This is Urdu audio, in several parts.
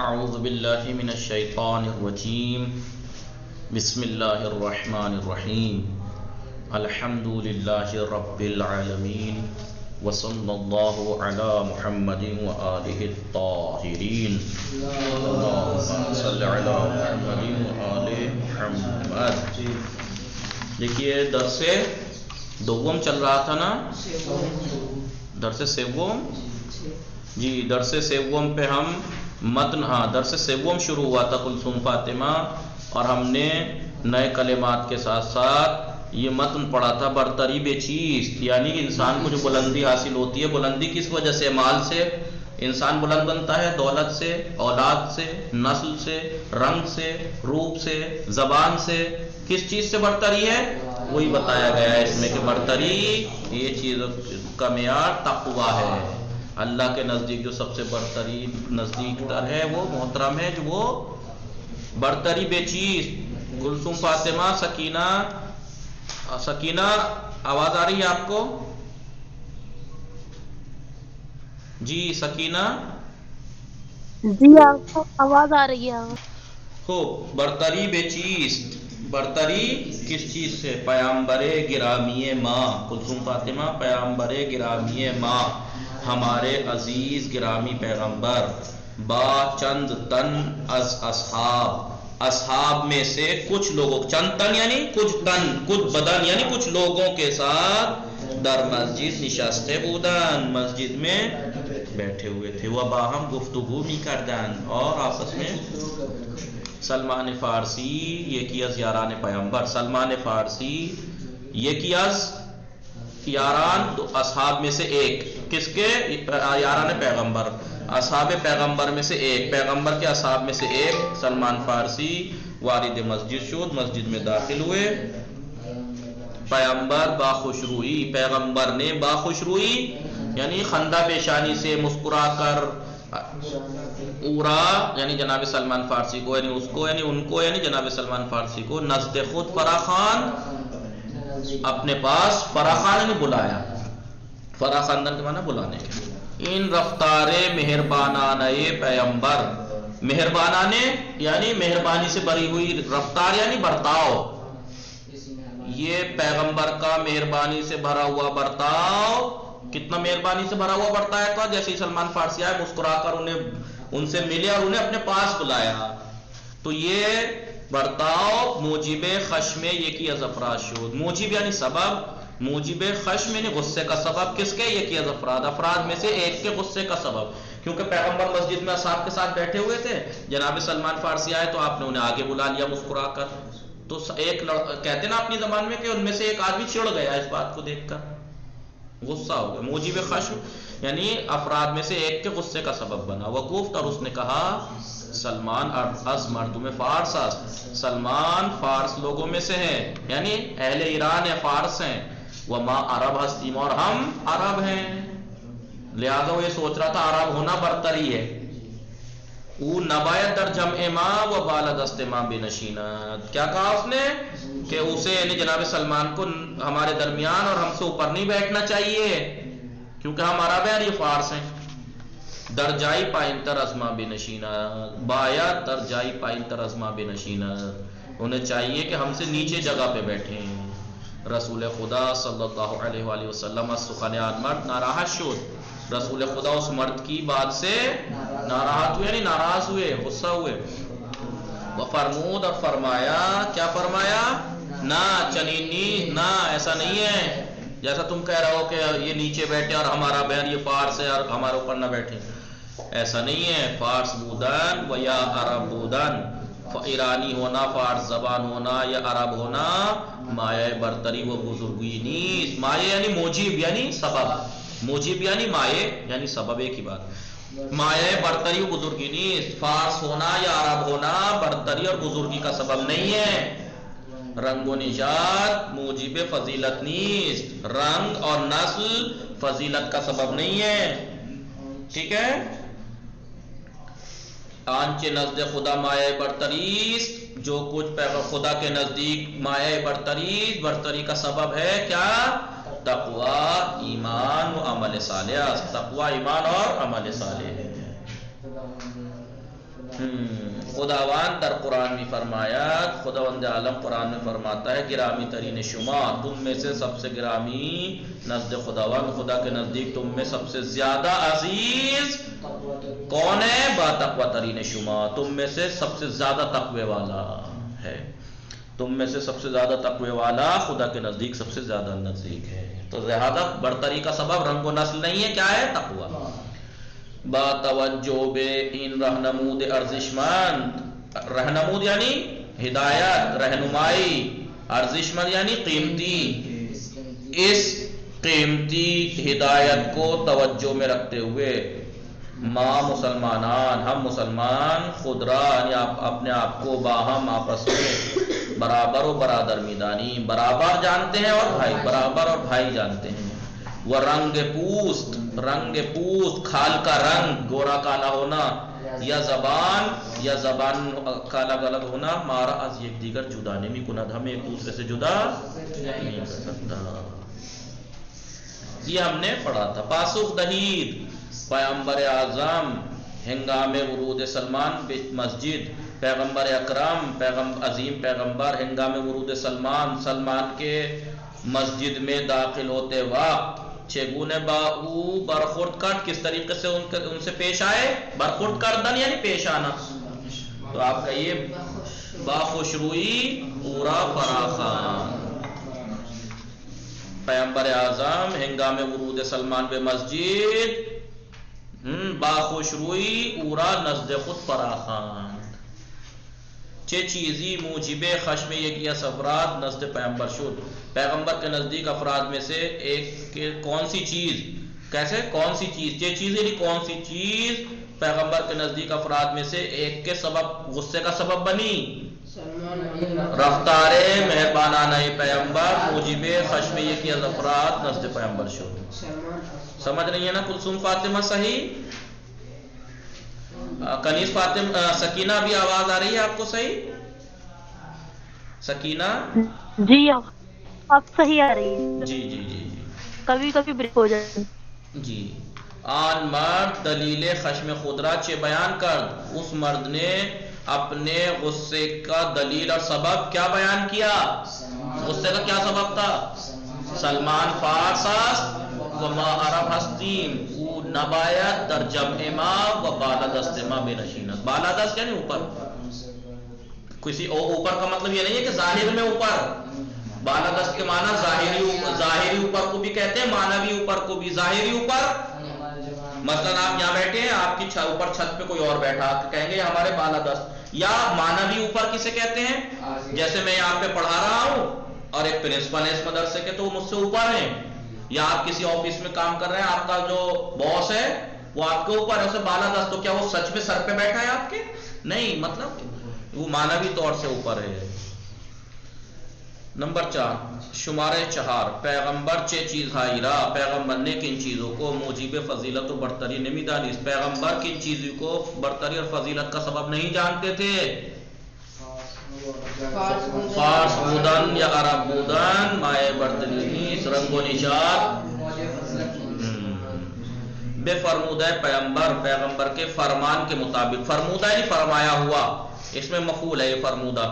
اعوذ باللہ من الشیطان الرجیم بسم اللہ الرحمن الرحیم الحمد للہ رب العالمین وصلی اللہ علی محمد وآلہ الطاہرین اللہم صلی علی محمد وآلہ محمد۔ دیکھیے درس دوم چل رہا تھا نا، درس سوم جی، درس سوم پہ ہم متن درس سوم شروع ہوا تھا کلثوم فاطمہ، اور ہم نے نئے کلمات کے ساتھ ساتھ یہ متن پڑھا تھا برتری بے چیست، یعنی کہ انسان کو جو بلندی حاصل ہوتی ہے، بلندی کس وجہ سے؟ مال سے انسان بلند بنتا ہے، دولت سے، اولاد سے، نسل سے، رنگ سے، روپ سے، زبان سے۔ کس چیز سے برتری ہے؟ وہی بتایا گیا ہے اس میں کہ برتری یہ چیز کا معیار تقوی ہے۔ اللہ کے نزدیک جو سب سے برتری نزدیک تر ہے وہ محترم ہے، جو وہ برتری بے چیز۔ کلثوم فاطمہ، سکینہ آواز آ رہی ہے آپ کو؟ جی سکینہ جی آپ کو آواز آ رہی ہے؟ ہو برتری بے چیز، برتری کس چیز سے؟ پیامبر گرامی ماں کلثوم فاطمہ، پیامبر گرامی ماں ہمارے عزیز گرامی پیغمبر، با چند تن از اصحاب میں سے کچھ لوگوں، چند تن یعنی کچھ تن، کچھ بدن یعنی کچھ لوگوں کے ساتھ در مسجد نشسته بودن، مسجد میں بیٹھے ہوئے تھے، وہ باہم گفتگو می کردن، اور آپس میں۔ سلمان فارسی یکی از یاران پیامبر، سلمان فارسی یکی از یاران اصحاب میں سے ایک، کس کے؟ یاران پیغمبر، اصحاب پیغمبر میں سے ایک، پیغمبر کے اصحاب میں سے ایک سلمان فارسی وارد مسجد شد، مسجد میں داخل ہوئے۔ پیغمبر باخوشروئی، پیغمبر نے باخوشروئی یعنی خندہ پیشانی سے مسکرا کر، اورا یعنی جناب سلمان فارسی کو، یعنی اس کو، یعنی ان کو، یعنی جناب سلمان فارسی کو، نزد خود فراخان، اپنے پاس فراخان نے بلایا، فرا خاندان کے معنی بلانے کے۔ ان رفتار مہربانانہ پیغمبر، مہربانانے یعنی مہربانی سے بری ہوئی، رفتار یعنی برتاؤ، یہ پیغمبر کا مہربانی سے بھرا ہوا برتاؤ، کتنا مہربانی سے بھرا ہوا برتایا تھا؟ جیسے سلمان فارسی آئے، مسکرا کر ان سے ملے اور انہیں اپنے پاس بلایا، تو یہ برتاؤ موجب خشم یکی از افراد شد، موجب یعنی سبب، موجب خشم یعنی غصے کا سبب، کس کے؟ یکی از افراد میں سے ایک کے غصے کا سبب، کیونکہ پیغمبر مسجد میں اصحاب کے ساتھ بیٹھے ہوئے تھے، جناب سلمان فارسی آئے تو آپ نے انہیں آگے بلا لیا مسکرا کر، تو ایک کہتے نا اپنی زبان میں کہ ان میں سے ایک آدمی چڑ گیا اس بات کو دیکھ کر، غصہ ہو گیا، موجب خشم یعنی افراد میں سے ایک کے غصے کا سبب بنا۔ وقوف، اور اس نے کہا سلمان از مردم فارس است، سلمان فارس لوگوں میں سے ہیں، یعنی اہل ایران ہے، فارس ہیں، وما عرب ہستیم، اور ہم عرب ہیں، لہذا وہ یہ سوچ رہا تھا عرب ہونا برتری ہے۔ او نبایت در جمع ما و بالدست ما بنشینت، کیا کہا اس نے؟ کہ اسے یعنی جناب سلمان کو ہمارے درمیان اور ہم سے اوپر نہیں بیٹھنا چاہیے، کیونکہ ہم عرب ہیں اور یہ فارس ہیں۔ درجائی پائنتر ازما بنشینت، باید درجائی پائنتر ازما بنشینت، انہیں چاہیے کہ ہم سے نیچے جگہ پہ بیٹھیں۔ رسول خدا صلی اللہ علیہ وآلہ وسلم از سخن آن مرد ناراحت شد، رسول خدا اس مرد کی بات سے ناراحت ہوئے، یعنی ناراض ہوئے، غصہ ہوئے۔ وہ فرمود، اور فرمایا، کیا فرمایا؟ نہ چنینی، نہ ایسا نہیں ہے جیسا تم کہہ رہے ہو کہ یہ نیچے بیٹھے اور ہمارا بہن یہ فارس ہے اور ہمارے اوپر نہ بیٹھے، ایسا نہیں ہے۔ فارس بودن و یا عرب بودن، ایرانی ہونا، فارس زبان ہونا یا عرب ہونا، مایہ برتری و بزرگی نیست، مایہ یعنی موجب یعنی سبب، موجب یعنی مایہ یعنی سبب، ایک ہی بات، مایہ برتری و بزرگی نیست، فارس ہونا یا عرب ہونا برتری اور بزرگی کا سبب نہیں ہے۔ رنگ و نژاد موجب فضیلت نیست، رنگ اور نسل فضیلت کا سبب نہیں ہے، ٹھیک ہے۔ آنچہ نزد خدا مایہ برتریست، جو کچھ خدا کے نزدیک مایہ برتری کا سبب ہے، کیا؟ تقوی، ایمان و عمل صالح، تقوی، ایمان اور عمل صالح۔ خداوند در قرآن میں فرمایا، خداوند عالم قرآن میں فرماتا ہے گرامی ترین شما، تم میں سے سب سے گرامی نزد خداوند، خدا کے نزدیک تم میں سب سے زیادہ عزیز کون ہے؟ با تقوی ترین شما، تم میں سے سب سے زیادہ تقوی والا ہے، تم میں سے سب سے زیادہ تقوی والا خدا کے نزدیک سب سے زیادہ نزدیک ہے۔ تو زیادہ برتری کا سبب رنگ و نسل نہیں ہے، کیا ہے؟ تقوی۔ با توجہ بے این رہنمود ارزشمند، رہنمود یعنی ہدایت، رہنمائی، ارزشمند یعنی قیمتی، اس قیمتی ہدایت کو توجہ میں رکھتے ہوئے ما مسلمانان، ہم مسلمان خود را یعنی اپنے آپ کو باہم آپس میں برابر و برادر میدانی، برابر جانتے ہیں اور بھائی، برابر اور بھائی جانتے ہیں۔ وہ رنگ پوست، رنگ پوست کھال کا رنگ، گورا کالا ہونا، یا زبان کا الگ الگ ہونا، مارا از یک دیگر جدا نمی کند، ہمیں ایک دوسرے سے جدا نہیں کر سکتا۔ یہ ہم نے پڑھا تھا۔ پاسخ دہید، پیغمبر اعظم ہنگام ورود سلمان مسجد، پیغمبر اکرم عظیم پیغمبر ہنگام ورود سلمان کے مسجد میں داخل ہوتے وقت چگونے با او برخورد کرد، کس طریقے سے ان سے پیش آئے؟ برخورد کردن یعنی پیش آنا۔ تو آپ کہیے با خوشروئی اورا فراخان، پیغمبر اعظم ہنگام ورود سلمان به مسجد با خوشروئی اورا نزد خود فراخان، چه چیزی موجب خشم یکی از افراد نزد پیغمبر شد، پیغمبر کے نزدیک افراد میں سے ایک کے کون سی چیز، کیسے کون سی چیز، چه چیز یعنی کون سی چیز پیغمبر کے نزدیک افراد میں سے ایک کے سبب غصے کا سبب بنی، رفتار مہربانانہ پیغمبر موجب خشم یکی از افراد نزد پیغمبر شد۔ سمجھ نہیں ہے نا کلثوم فاطمہ صحیح؟ کنیز فاطمہ سکینہ بھی آواز آ رہی ہے آپ کو صحیح؟ سکینہ جی اب صحیح آ رہی ہے، جی جی جی جی کبھی کبھی بریک ہو جاتی ہے۔ جی آن مرد دلیل خشم خود را چه بیان کرد، اس مرد نے اپنے غصے کا دلیل اور سبب کیا بیان کیا؟ غصے کا کیا سبب تھا؟ سلمان فارس است و ما عرب هستیم، او نباید در جمع ما و بالادست ما بنشیند، بالادست یعنی اوپر، کسی اوپر کا مطلب یہ نہیں ہے کہ ظاہر میں اوپر، بالادست کے معنی ظاہری اوپر کو بھی کہتے ہیں، معنوی اوپر کو بھی، ظاہری اوپر مثلا آپ یہاں بیٹھے ہیں، آپ کی اوپر چھت پہ کوئی اور بیٹھا، آپ کہیں گے ہمارے بالادست، یا معنوی اوپر کسے کہتے ہیں؟ جیسے میں یہاں پہ پڑھا رہا ہوں اور ایک پرنسپل ہے اس مدرسے کے تو وہ مجھ سے اوپر ہیں، یا آپ کسی آفس میں کام کر رہے ہیں، آپ کا جو باس ہے وہ آپ کے اوپر ہے، اسے بالادست، تو کیا وہ سچ میں سر پہ بیٹھا ہے آپ کے؟ نہیں، مطلب وہ معنوی طور سے اوپر ہے۔ نمبر 4 شمارے 4 پیغمبر چه چیزهایی را، پیغمبر نے کن چیزوں کو موجب فضیلت و برتری نمیدانست، پیغمبر کن چیزوں کو برتری اور فضیلت کا سبب نہیں جانتے تھے؟ فارس بودن یا عرب بودن مائے برتری نیست، رنگ و نژاد بے فرمودہ پیغمبر، پیغمبر کے فرمان کے مطابق، فرمودہ یعنی فرمایا ہوا، اس میں مفعول ہے یہ فرمودہ،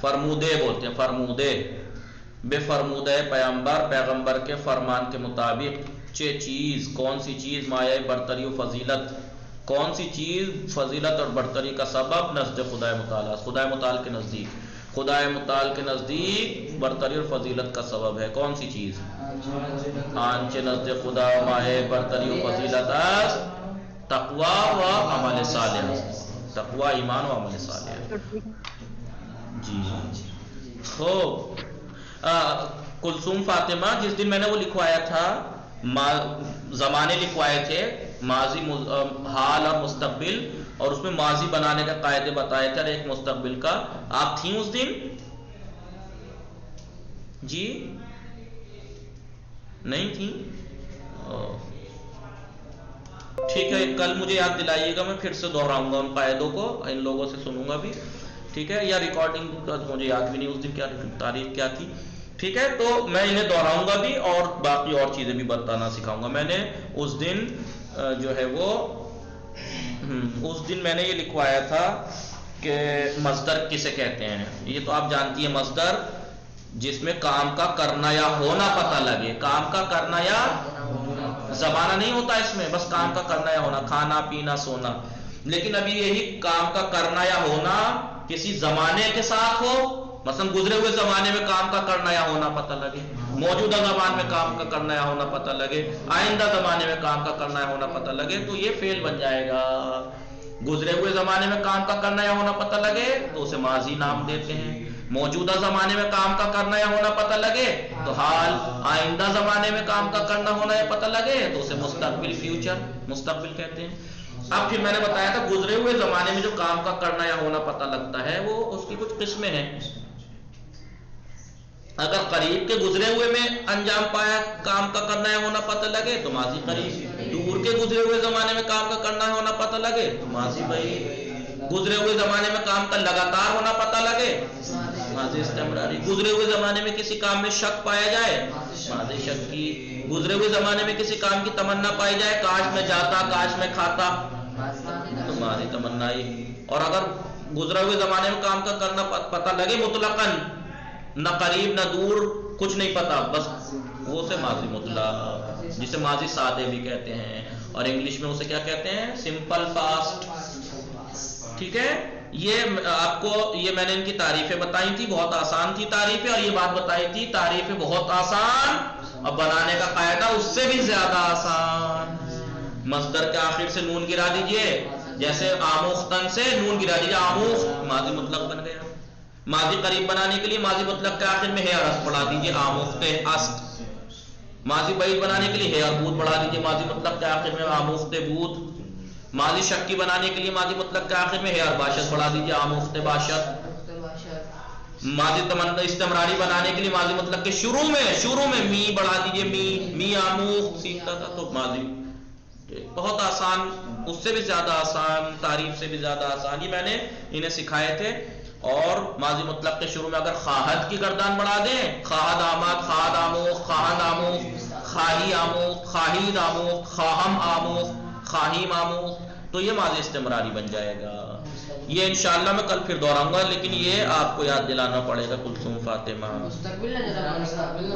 فرمودے بولتے ہیں، فرمودے، بے فرمودہ پیغمبر، پیغمبر کے فرمان کے مطابق، چه چیز کون سی چیز، مایہ برتری و فضیلت کون سی چیز فضیلت اور برتری کا سبب، نزد خدا متعال، خدا متعال کے نزدیک، خدا متعال کے نزدیک برتری اور فضیلت کا سبب ہے کون سی چیز؟ آنچہ نزد خدا مایہ برتری و فضیلت است تقوی و عمل صالح، تقوی ایمان و عمل صالح۔ جی خوب، کلثوم فاطمہ جس دن میں نے وہ لکھوایا تھا، زمانے لکھوائے تھے، ماضی، حال اور مستقبل، اور اس میں ماضی بنانے کا قاعدے بتائے تھے اور ایک مستقبل کا، آپ تھیں اس دن؟ جی نہیں تھیں؟ ٹھیک ہے، کل مجھے یاد دلائیے گا، میں پھر سے دہراؤں گا ان قاعدوں کو، ان لوگوں سے سنوں گا بھی، ٹھیک ہے؟ یا ریکارڈنگ مجھے یاد بھی نہیں اس دن کیا تاریخ کیا تھی، ٹھیک ہے؟ تو میں انہیں دہراؤں گا بھی اور باقی اور چیزیں بھی بتانا سکھاؤں گا۔ میں نے اس دن جو ہے وہ اس دن میں نے یہ لکھوایا تھا کہ مصدر کسے کہتے ہیں. یہ تو آپ جانتی ہیں مصدر جس میں کام کا کرنا یا ہونا پتہ لگے. کام کا کرنا یا زمانہ نہیں ہوتا اس میں، بس کام کا کرنا یا ہونا، کھانا پینا سونا. لیکن ابھی یہی کام کا کرنا یا ہونا کسی زمانے کے ساتھ ہو، مثلا گزرے ہوئے زمانے میں کام کا کرنا یا ہونا پتہ لگے، موجودہ زمان میں کام کا کرنا یا ہونا پتہ لگے، آئندہ زمانے میں کام کا کرنا یا ہونا پتہ لگے، تو یہ فعل بن جائے گا. گزرے ہوئے زمانے میں کام کا کرنا یا ہونا پتہ لگے تو اسے ماضی نام دیتے ہیں. موجودہ زمانے میں کام کا کرنا یا ہونا پتہ لگے تو حال. آئندہ زمانے میں کام کا کرنا ہونا یا پتہ لگے تو اسے مستقبل، فیوچر، مستقبل کہتے ہیں. اب پھر میں نے بتایا تھا گزرے ہوئے زمانے میں جو کام کا کرنا یا ہونا پتہ لگتا ہے وہ اس کی کچھ قسمیں ہیں. اگر قریب کے گزرے ہوئے میں انجام پایا کام کا کرنا یا ہونا پتہ لگے تو ماضی قریب. دور کے گزرے ہوئے زمانے میں کام کا کرنا یا ہونا پتہ لگے تو ماضی بعید. گزرے ہوئے زمانے میں کام کا لگاتار ہونا پتہ لگے ماضی استمراری. گزرے ہوئے زمانے میں کسی کام میں شک پایا جائے ماضی شکی. گزرے ہوئے زمانے میں کسی کام کی تمنا پائی جائے، کاش میں جاتا، کاش میں کھاتا، تو ماضی تمنائی. اور اگر گزرے ہوئے زمانے میں کام کا کرنا پتہ لگے مطلقاً، نہ قریب نہ دور، کچھ نہیں پتا، بس وہ اسے ماضی مطلق، جسے ماضی سادے بھی کہتے ہیں، اور انگلش میں اسے کیا کہتے ہیں؟ Simple past. ٹھیک ہے. یہ آپ کو یہ میں نے ان کی تعریفیں بتائی تھی، بہت آسان تھی تعریفیں، اور یہ بات بتائی تھی تعریفیں بہت آسان اور بنانے کا قاعدہ اس سے بھی زیادہ آسان. مصدر کے آخر سے نون گرا دیجئے، جیسے آموختن سے نون گرا دیجئے، آموخت ماضی مطلق بن گیا. ماضی قریب بنانے کے لیے ماضی مطلق کے آخر میں ہے ارس بڑھا دیجئے، آموخت است. ماضی بعید بنانے کے لیے ہے اور بود بڑھا دیجئے، ماضی مطلق کے آخر میں آموخت بود. ماضی شکی بنانے کے لیے ماضی مطلق کے آخر میں ہے اور باشد بڑھا دیجئے، آموخت باشد. ماضی استمراری بنانے کے لیے ماضی مطلق کے شروع میں می بڑھا دیجئے، می آموخت سیکھتا تھا تو ماضی. بہت آسان، اس سے بھی زیادہ آسان، تعریف سے بھی زیادہ آسان، یہ میں نے انہیں سکھائے تھے. اور ماضی مطلق کے شروع میں اگر خواہد کی گردان بڑھا دیں، خواہد آمد، خواہد آموخت، خواہد آموخت، خواہی آموخت، خواہید آموخت، خواہم آموخت، خواہیم آموخت، تو یہ ماضی استمراری بن جائے گا. یہ انشاءاللہ میں کل پھر دہراؤں گا، لیکن یہ آپ کو یاد دلانا پڑے گا. کلثوم فاطمہ.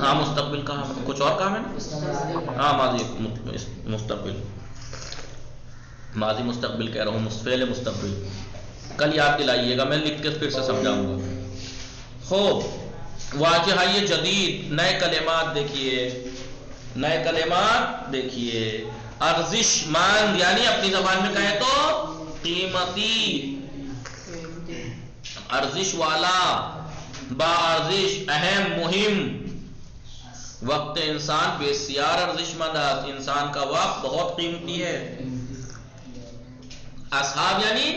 ہاں مستقبل کا کچھ اور کام ہے نا؟ ہاں ماضی مستقبل، ماضی مستقبل کہہ رہا ہوں، فعل مستقبل. کل یاد دلائیے گا، میں لکھ کے پھر سے سمجھاؤں گا. خوب. واجہ یہ جدید، نئے کلمات دیکھیے، نئے کلمات دیکھیے. ارزش مند، یعنی اپنی زبان میں کہیں تو قیمتی، ارزش والا، با ارزش، اہم، مہم. وقت انسان بسیار ارزش مند ہے، انسان کا وقت بہت قیمتی ہے. اصحاب یعنی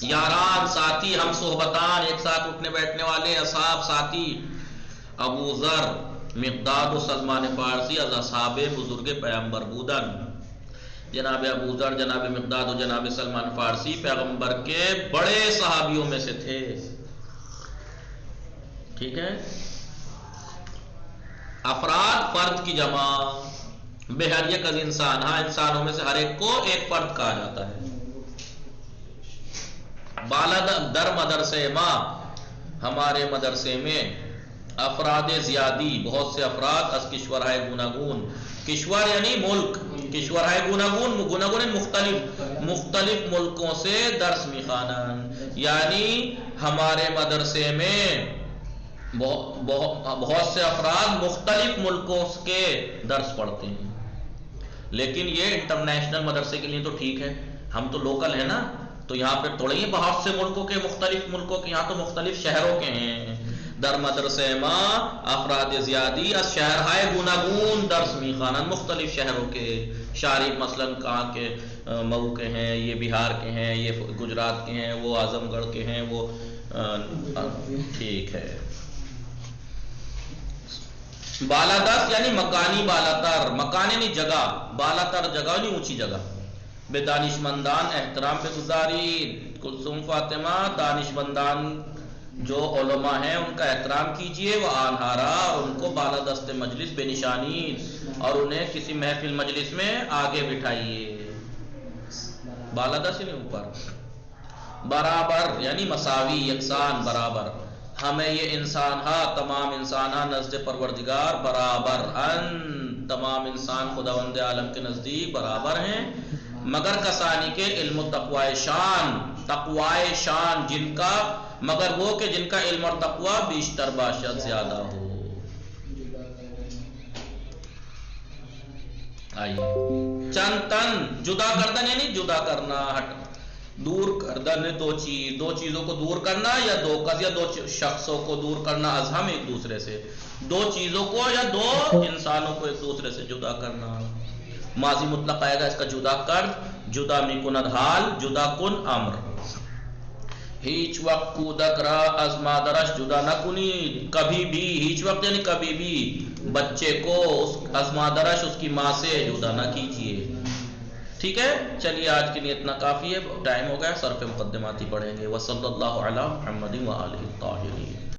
یاران، ساتھی، ہم صحبتان، ایک ساتھ اٹھنے بیٹھنے والے، اصحاب، ساتھی. ابو ذر، مقداد و سلمان فارسی از اصحاب بزرگ پیغمبر بودن. جناب ابو ذر، جناب مقداد و جناب سلمان فارسی پیغمبر کے بڑے صحابیوں میں سے تھے. ٹھیک ہے. افراد، فرد کی جمع، بہر یک از انسان، ہاں انسانوں میں سے ہر ایک کو ایک فرد کہا جاتا ہے. بالد در مدرسے ماں، ہمارے مدرسے میں افراد زیادی، بہت سے افراد، از کشورهای گوناگون، کشور یعنی ملک، کشورهای گوناگون، گوناگون مختلف ملکوں سے درس میخوانند، یعنی ہمارے مدرسے میں بہت سے افراد مختلف ملکوں کے درس پڑھتے ہیں. لیکن یہ انٹرنیشنل مدرسے کے لیے تو ٹھیک ہے، ہم تو لوکل ہیں نا، تو یہاں پہ تھوڑے ہی بہت سے ملکوں کے، مختلف ملکوں کے، یہاں تو مختلف شہروں کے ہیں. در مدرسے ماں افراد زیادی از شہرهای گوناگون درس میخوانند، مختلف شہروں کے. شارق مثلا کہاں کے، مئو کے ہیں، یہ بہار کے ہیں، یہ گجرات کے ہیں، وہ اعظم گڑھ کے ہیں، وہ ٹھیک ہے. بالادست یعنی مکانی، بالاتر، مکان یعنی جگہ، بالاتر جگہ یعنی اونچی جگہ. بے دانشمندان احترام پہ گزاری. کلثوم فاطمہ، دانشمندان جو علماء ہیں ان کا احترام کیجئے. وہ آنہارا، اور ان کو بالادست مجلس بے نشانی، اور انہیں کسی محفل مجلس میں آگے بٹھائیے. بالادہ سے نہیں اوپر. برابر یعنی مساوی، یکساں، برابر. ہمیں یہ انسان ہا، تمام انسان ہا نزد پروردگار برابر، ان تمام انسان خداوند عالم کے نزدیک برابر ہیں، مگر کسانی کے علم و تقوی شان جن کا، مگر وہ کہ جن کا علم اور تقوی بیشتر باشد زیادہ ہو. آئیے چند تن جدا کردن یعنی جدا کرنا، دور کردن دو چیزوں کو دور کرنا، یا دو کس یا دو شخصوں کو دور کرنا، از ہم ایک دوسرے سے، دو چیزوں کو یا دو انسانوں کو ایک دوسرے سے جدا کرنا. ماضی مطلق آئے گا اس کا جدا کر، جدا می کند حال، جدا کن امر. ہیچ وقت کودک را از مادرش جدا نہ کنید، کبھی بھی، ہیچ وقت یعنی کبھی بھی بچے کو از مادرش اس کی ماں سے جدا نہ کیجیے. ٹھیک ہے، چلیے آج کے لیے اتنا کافی ہے، ٹائم ہو گیا، صرف مقدماتی پڑھیں گے. وصلی اللہ علی محمد وآلہ الطاہرین.